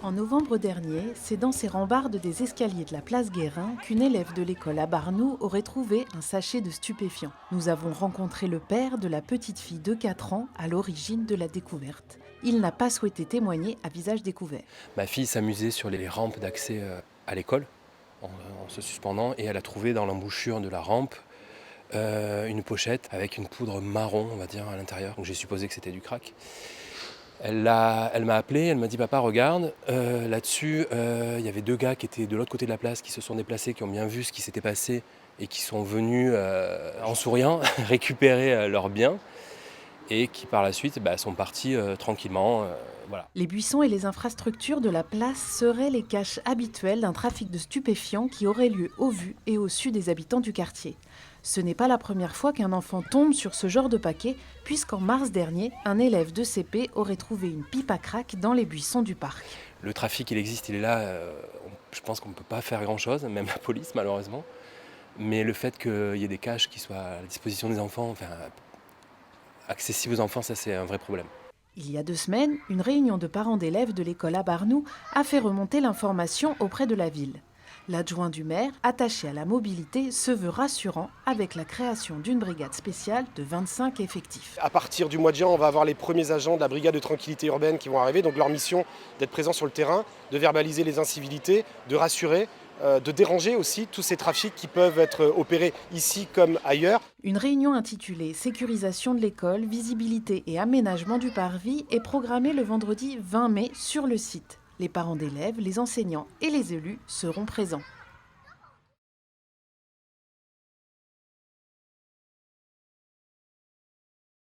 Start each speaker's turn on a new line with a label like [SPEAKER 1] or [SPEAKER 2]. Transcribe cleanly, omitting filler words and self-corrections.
[SPEAKER 1] En novembre dernier, c'est dans ces rambardes des escaliers de la place Guérin qu'une élève de l'école à Barnoux aurait trouvé un sachet de stupéfiants. Nous avons rencontré le père de la petite fille de 4 ans à l'origine de la découverte. Il n'a pas souhaité témoigner à visage découvert.
[SPEAKER 2] Ma fille s'amusait sur les rampes d'accès à l'école en se suspendant et elle a trouvé dans l'embouchure de la rampe une pochette avec une poudre marron, on va dire, à l'intérieur. Donc j'ai supposé que c'était du crack. Elle m'a appelé, elle m'a dit papa regarde, là-dessus il y avait 2 gars qui étaient de l'autre côté de la place, qui se sont déplacés, qui ont bien vu ce qui s'était passé et qui sont venus en souriant récupérer leurs biens et qui par la suite sont partis tranquillement. Voilà.
[SPEAKER 1] Les buissons et les infrastructures de la place seraient les caches habituelles d'un trafic de stupéfiants qui aurait lieu au vu et au su des habitants du quartier. Ce n'est pas la première fois qu'un enfant tombe sur ce genre de paquet, puisqu'en mars dernier, un élève de CP aurait trouvé une pipe à crack dans les buissons du parc.
[SPEAKER 2] Le trafic, il existe, il est là. Je pense qu'on ne peut pas faire grand-chose, même la police malheureusement. Mais le fait qu'il y ait des caches qui soient à la disposition des enfants, accessibles aux enfants, ça c'est un vrai problème.
[SPEAKER 1] Il y a 2 semaines, une réunion de parents d'élèves de l'école à Barnoux a fait remonter l'information auprès de la ville. L'adjoint du maire, attaché à la mobilité, se veut rassurant avec la création d'une brigade spéciale de 25 effectifs.
[SPEAKER 3] À partir du mois de juin, on va avoir les premiers agents de la brigade de tranquillité urbaine qui vont arriver. Donc leur mission d'être présents sur le terrain, de verbaliser les incivilités, de rassurer, de déranger aussi tous ces trafics qui peuvent être opérés ici comme ailleurs.
[SPEAKER 1] Une réunion intitulée « Sécurisation de l'école, visibilité et aménagement du parvis » est programmée le vendredi 20 mai sur le site. Les parents d'élèves, les enseignants et les élus seront présents.